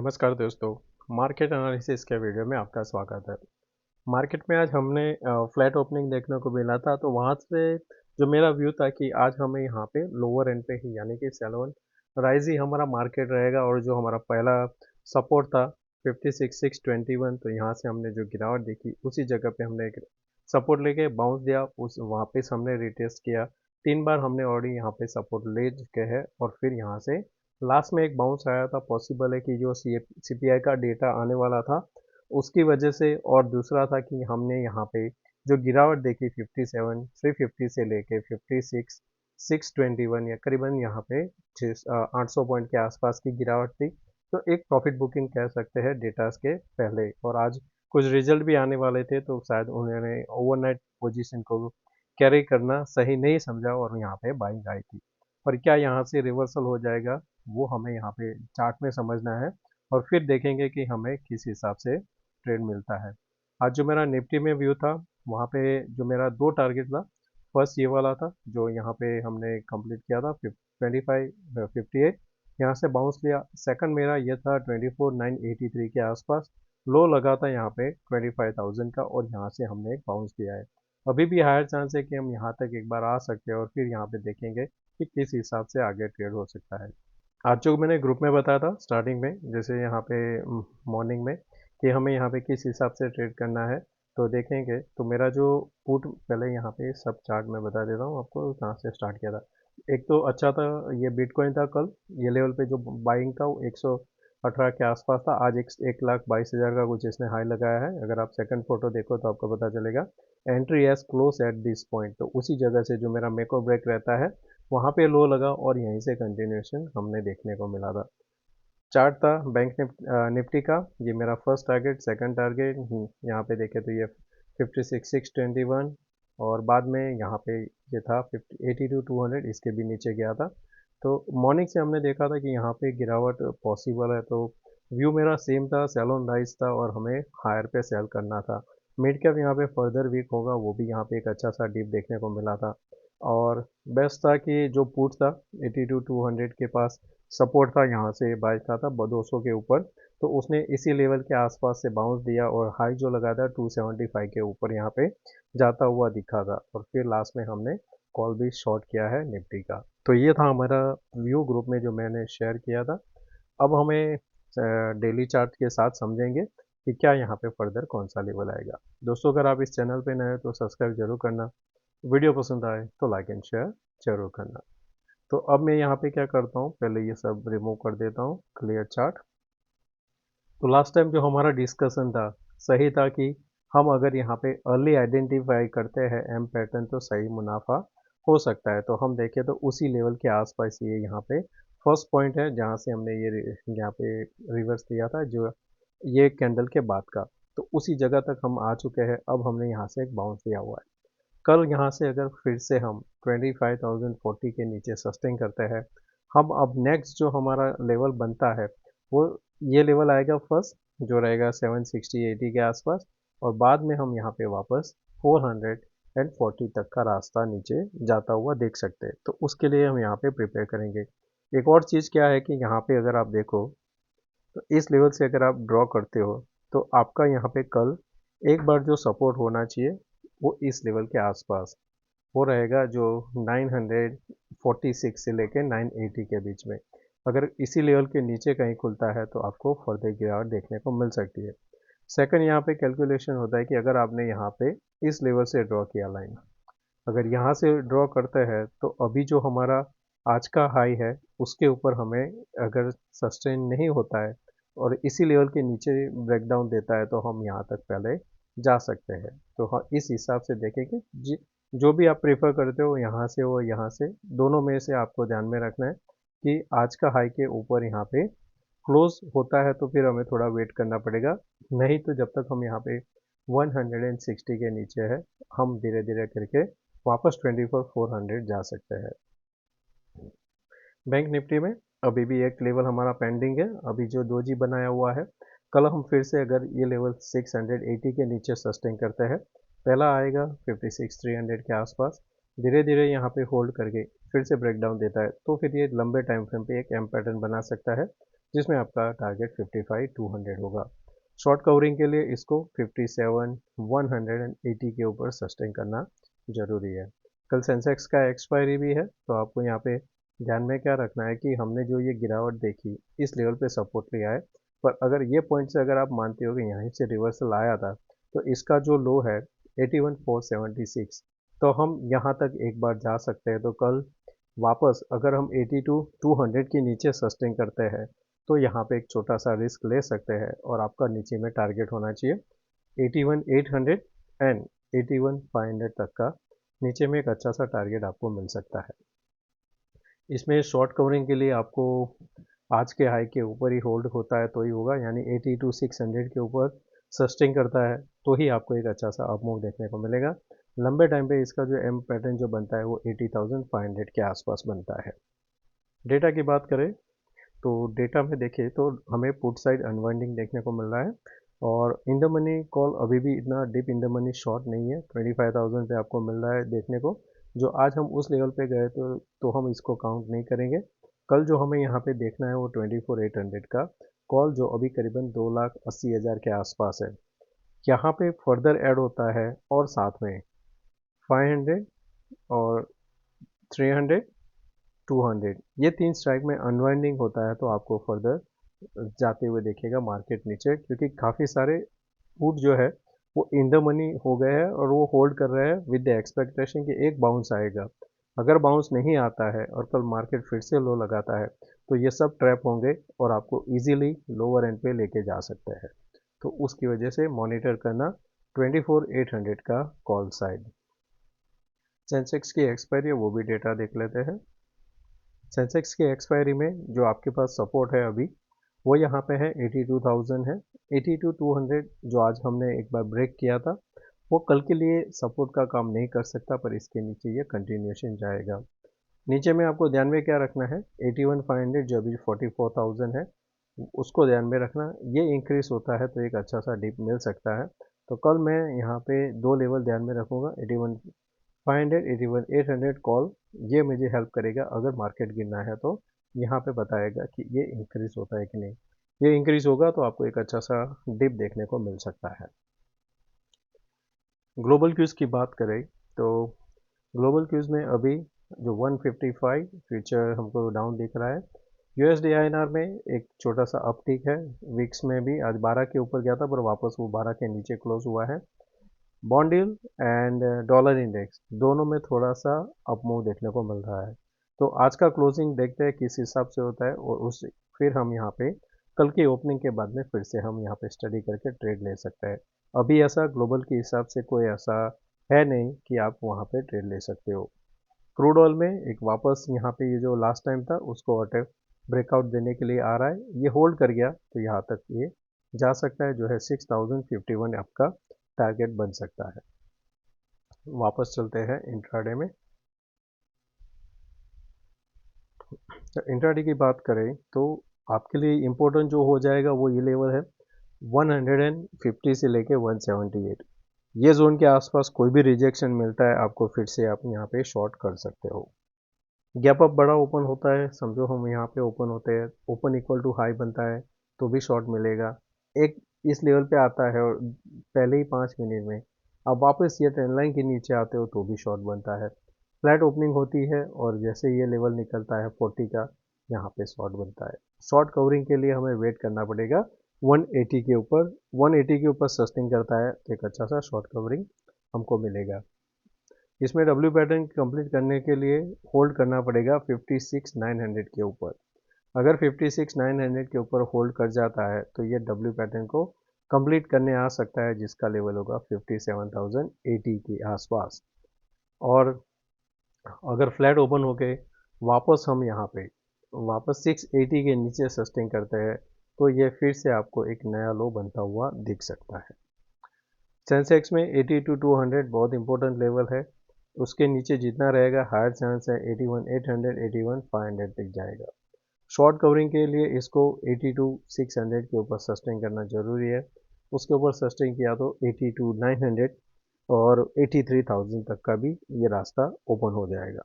नमस्कार दोस्तों। Market analysis के वीडियो में आपका स्वागत है। मार्केट में आज हमने फ्लैट ओपनिंग देखने को मिला था, तो वहाँ से जो मेरा व्यू था कि आज हमें यहाँ पे लोअर एंड पे ही यानी कि सेल राइज ही हमारा मार्केट रहेगा और जो हमारा पहला सपोर्ट था 56,621, तो यहाँ से हमने जो गिरावट देखी उसी जगह पे हमने एक सपोर्ट लेके बाउंस दिया, उस वापस हमने रिटेस्ट किया। 3 बार हमने ऑलरेडी यहाँ पे सपोर्ट ले चुके हैं और फिर यहाँ से लास्ट में एक बाउंस आया था। पॉसिबल है कि जो सीपीआई का डेटा आने वाला था उसकी वजह से, और दूसरा था कि हमने यहाँ पे जो गिरावट देखी 57 350 से लेके 56 621 या करीबन यहाँ पे 800 पॉइंट के आसपास की गिरावट थी। तो एक प्रॉफिट बुकिंग कह सकते हैं डेटास के पहले, और आज कुछ रिजल्ट भी आने वाले थे तो शायद उन्होंने ओवरनाइट पोजीशन को कैरी करना सही नहीं समझा और यहाँ पे बाइंग आई थी। पर क्या यहाँ से रिवर्सल हो जाएगा, वो हमें यहाँ पे चार्ट में समझना है और फिर देखेंगे कि हमें किस हिसाब से ट्रेड मिलता है। आज जो मेरा निफ्टी में व्यू था, वहाँ पे जो मेरा दो टारगेट था, फर्स्ट ये वाला था जो यहाँ पे हमने कंप्लीट किया था 25 58, यहाँ से बाउंस लिया। सेकंड मेरा ये था 24,983 के आसपास, लो लगा था यहाँ पे 25,000 का, और यहाँ से हमने एक बाउंस दिया है। अभी भी हायर चांस है कि हम यहाँ तक एक बार आ सकते हैं और फिर यहाँ पे देखेंगे कि किस हिसाब से आगे ट्रेड हो सकता है। आज जो मैंने ग्रुप में बताया था स्टार्टिंग में, जैसे यहाँ पे मॉर्निंग में, कि हमें यहाँ पे किस हिसाब से ट्रेड करना है, तो देखेंगे। तो मेरा जो पुट, पहले यहाँ पे सब चार्ट में बता देता हूँ आपको कहाँ से स्टार्ट किया था। एक तो अच्छा था, ये बिटकॉइन था कल, ये लेवल पे जो बाइंग था वो 118 के आसपास था। आज 1,22,000 का कुछ इसने हाई लगाया है। अगर आप सेकंड फोटो देखो तो आपको पता चलेगा entry as close at this point, तो उसी जगह से जो मेरा मेको ब्रेक रहता है वहाँ पे लो लगा और यहीं से कंटिन्यूएशन हमने देखने को मिला था। चार्ट था बैंक निफ्टी का, ये मेरा फर्स्ट टारगेट, सेकंड टारगेट यहाँ पे देखे तो ये 56,621, और बाद में यहाँ पे ये था 82,200, इसके भी नीचे गया था। तो मॉर्निंग से हमने देखा था कि यहाँ पे गिरावट पॉसिबल है, तो व्यू मेरा सेम था, सेल ऑन राइज था और हमें हायर पे सेल करना था। मिड कैप यहाँ पे फर्दर वीक होगा, वो भी यहाँ पे एक अच्छा सा डिप देखने को मिला था। और बेस्ट था कि जो पुट था 82,200 के पास सपोर्ट था, यहाँ से बाय था 200 के ऊपर, तो उसने इसी लेवल के आसपास से बाउंस दिया और हाई जो लगा था 275 के ऊपर यहाँ पे जाता हुआ दिखा था, और फिर लास्ट में हमने कॉल भी शॉर्ट किया है निफ्टी का। तो ये था हमारा व्यू ग्रुप में जो मैंने शेयर किया था। अब हमें डेली चार्ट के साथ समझेंगे कि क्या यहाँ पे फर्दर कौन सा लेवल आएगा। दोस्तों, अगर आप इस चैनल पे नए हो तो सब्सक्राइब जरूर करना, वीडियो पसंद आए तो लाइक एंड शेयर जरूर करना। तो अब मैं यहाँ पे क्या करता हूँ, पहले ये सब रिमूव कर देता हूँ, क्लियर चार्ट। तो लास्ट टाइम जो हमारा डिस्कशन था, सही था कि हम अगर यहाँ पे अर्ली आइडेंटिफाई करते हैं एम पैटर्न तो सही मुनाफा हो सकता है। तो हम देखें तो उसी लेवल के आसपास ये यहाँ पे फर्स्ट पॉइंट है जहाँ से हमने ये यहाँ पे रिवर्स दिया था, जो ये कैंडल के बाद का। तो उसी जगह तक हम आ चुके हैं। अब हमने यहाँ से एक बाउंस दिया हुआ है। कल यहाँ से अगर फिर से हम 25,040 के नीचे सस्टेन करते हैं, हम अब नेक्स्ट जो हमारा लेवल बनता है वो ये लेवल आएगा फर्स्ट, जो रहेगा 760-80 के आसपास, और बाद में हम यहाँ पे वापस 440 तक का रास्ता नीचे जाता हुआ देख सकते हैं। तो उसके लिए हम यहाँ पे प्रिपेयर करेंगे। एक और चीज़ क्या है कि यहाँ पे अगर आप देखो तो इस लेवल से अगर आप ड्रॉ करते हो तो आपका यहाँ पे कल एक बार जो सपोर्ट होना चाहिए वो इस लेवल के आसपास वो रहेगा, जो 946 से लेके 980 के बीच में। अगर इसी लेवल के नीचे कहीं खुलता है तो आपको फर्दर गिरावट देखने को मिल सकती है। सेकंड यहाँ पे कैलकुलेशन होता है कि अगर आपने यहाँ पे इस लेवल से ड्रॉ किया लाइन, अगर यहाँ से ड्रॉ करते हैं तो अभी जो हमारा आज का हाई है उसके ऊपर हमें अगर सस्टेन नहीं होता है और इसी लेवल के नीचे ब्रेकडाउन देता है तो हम यहाँ तक पहले जा सकते हैं। तो हाँ, इस हिसाब से देखेंगे जो भी आप प्रेफर करते हो, यहाँ से हो यहाँ से, दोनों में से आपको ध्यान में रखना है कि आज का हाई के ऊपर यहाँ पे क्लोज होता है तो फिर हमें थोड़ा वेट करना पड़ेगा। नहीं तो जब तक हम यहाँ पे 160 के नीचे है, हम धीरे धीरे करके वापस 24,400 जा सकते हैं। बैंक निफ्टी में अभी भी एक लेवल हमारा पेंडिंग है, अभी जो डोजी बनाया हुआ है। कल हम फिर से अगर ये लेवल 680 के नीचे सस्टेन करते हैं, पहला आएगा 56,300 के आसपास, धीरे धीरे यहाँ पे होल्ड करके फिर से ब्रेकडाउन देता है तो फिर ये लंबे टाइम फ्रेम पे एक एम पैटर्न बना सकता है। जिसमें आपका टारगेट 55,200 होगा। शॉर्ट कवरिंग के लिए इसको 57,180 के ऊपर सस्टेन करना जरूरी है। कल सेंसेक्स का एक्सपायरी भी है, तो आपको यहाँ पे ध्यान में क्या रखना है कि हमने जो ये गिरावट देखी इस लेवल पे सपोर्ट लिया है, पर अगर ये पॉइंट से अगर आप मानते हो कि यहाँ से रिवर्सल आया था, तो इसका जो लो है 81,476, तो हम यहाँ तक एक बार जा सकते हैं। तो कल वापस अगर हम 82,200 के नीचे सस्टेन करते हैं, तो यहाँ पे एक छोटा सा रिस्क ले सकते हैं और आपका नीचे में टारगेट होना चाहिए 81,800 एंड 81,500 तक का नीचे में एक अच्छा सा टारगेट आपको मिल सकता है। इसमें शॉर्ट कवरिंग के लिए आपको आज के हाई के ऊपर ही होल्ड होता है तो ही होगा, यानी 82,600 के ऊपर सस्टेन करता है तो ही आपको एक अच्छा सा अप मूव देखने को मिलेगा। लंबे टाइम पे इसका जो एम पैटर्न जो बनता है वो 80,500 के आसपास बनता है। डेटा की बात करें तो डेटा में देखें तो हमें पुट साइड अनवाइंडिंग देखने को मिल रहा है और इन द मनी कॉल अभी भी इतना dip in the money short नहीं है। 25,000 पे आपको मिल रहा है देखने को, जो आज हम उस लेवल पे गए तो हम इसको काउंट नहीं करेंगे। कल जो हमें यहाँ पे देखना है वो 24,800 का कॉल, जो अभी करीबन 2,80,000 के आसपास है, यहाँ पे फर्दर ऐड होता है और साथ में 500 और 300 200 ये तीन स्ट्राइक में अनवाइंडिंग होता है तो आपको फर्दर जाते हुए देखेगा मार्केट नीचे, क्योंकि काफ़ी सारे पुट जो है वो इन द मनी हो गए हैं और वो होल्ड कर रहे हैं विद द एक्सपेक्टेशन कि एक बाउंस आएगा। अगर बाउंस नहीं आता है और कल मार्केट फिर से लो लगाता है, तो ये सब ट्रैप होंगे और आपको इजीली लोअर एंड पे लेके जा सकते हैं। तो उसकी वजह से मॉनिटर करना 24,800 का कॉल साइड। सेंसेक्स की एक्सपायरी है वो भी डेटा देख लेते हैं। सेंसेक्स की एक्सपायरी में जो आपके पास सपोर्ट है अभी वो यहाँ पे है 82,000 है। 82,200 जो आज हमने एक बार ब्रेक किया था वो कल के लिए सपोर्ट का काम नहीं कर सकता, पर इसके नीचे ये कंटिन्यूएशन जाएगा। नीचे में आपको ध्यान में क्या रखना है, 81,500 जो अभी 44,000 है उसको ध्यान में रखना। ये इंक्रीज होता है तो एक अच्छा सा डिप मिल सकता है। तो कल मैं यहाँ पे दो लेवल ध्यान में रखूँगा, 81,500 81,800 कॉल, ये मुझे हेल्प करेगा अगर मार्केट गिरना है तो यहाँ पे बताएगा कि ये इंक्रीज होता है कि नहीं। ये इंक्रीज होगा तो आपको एक अच्छा सा डिप देखने को मिल सकता है। ग्लोबल क्यूज की बात करें तो ग्लोबल क्यूज में अभी जो 155 फ्यूचर हमको डाउन दिख रहा है। यूएसडी आईएनआर में एक छोटा सा अपटिक है, विक्स में भी आज 12 के ऊपर गया था पर वापस वो 12 के नीचे क्लोज हुआ है। Bond yield and dollar index दोनों में थोड़ा सा अप मूव देखने को मिल रहा है। तो आज का क्लोजिंग देखते हैं किस हिसाब से होता है और उस फिर हम यहाँ पे कल की ओपनिंग के बाद में फिर से हम यहाँ पे स्टडी करके ट्रेड ले सकते हैं। अभी ऐसा ग्लोबल के हिसाब से कोई ऐसा है नहीं कि आप वहाँ पे ट्रेड ले सकते हो। क्रूड ऑयल में एक वापस यहाँ पे ये जो लास्ट टाइम था उसको अटैक ब्रेकआउट देने के लिए आ रहा है, ये होल्ड कर गया तो यहाँ तक ये जा सकता है, जो है 6,051 आपका टारगेट बन सकता है। वापस चलते हैं इंट्राडे में। तो इंट्राडे की बात करें तो आपके लिए इम्पोर्टेंट जो हो जाएगा वो ये लेवल है 150 से लेके 178। ये जोन के आसपास कोई भी रिजेक्शन मिलता है आपको फिर से आप यहाँ पे शॉर्ट कर सकते हो। गैप अप बड़ा ओपन होता है, समझो हम यहाँ पे ओपन होते हैं, ओपन इक्वल टू हाई बनता है तो भी शॉर्ट मिलेगा। एक इस लेवल पे आता है और पहले ही 5 मिनट में अब वापस ये ट्रेंड लाइन के नीचे आते हो तो भी शॉर्ट बनता है। फ्लैट ओपनिंग होती है और जैसे ये लेवल निकलता है 40 का, यहाँ पे शॉर्ट बनता है। शॉर्ट कवरिंग के लिए हमें वेट करना पड़ेगा 180 के ऊपर। 180 के ऊपर सस्टेन करता है तो एक अच्छा सा शॉर्ट कवरिंग हमको मिलेगा। इसमें डब्ल्यू पैटर्न कंप्लीट करने के लिए होल्ड करना पड़ेगा 56,900 के ऊपर। अगर 56,900 के ऊपर होल्ड कर जाता है तो ये डब्ल्यू पैटर्न को कंप्लीट करने आ सकता है, जिसका लेवल होगा 57,080 के आसपास। और अगर फ्लैट ओपन होके वापस हम यहाँ पे वापस 680 के नीचे सस्टेन करते हैं तो ये फिर से आपको एक नया लो बनता हुआ दिख सकता है। सेंसेक्स में 80 टू 200 बहुत इंपॉर्टेंट लेवल है, उसके नीचे जितना रहेगा हायर चांस है 81,800 81,500 तक जाएगा। शॉर्ट कवरिंग के लिए इसको 82,600 के ऊपर सस्टेन करना जरूरी है। उसके ऊपर सस्टेन किया तो 82,900 और 83,000 तक का भी ये रास्ता ओपन हो जाएगा।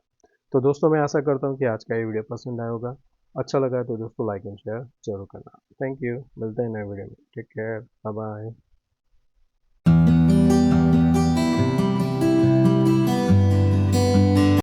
तो दोस्तों मैं आशा करता हूँ कि आज का ये वीडियो पसंद आया होगा। अच्छा लगा है तो दोस्तों लाइक एंड शेयर जरूर करना। थैंक यू, मिलते हैं नए वीडियो में। Take care, bye bye.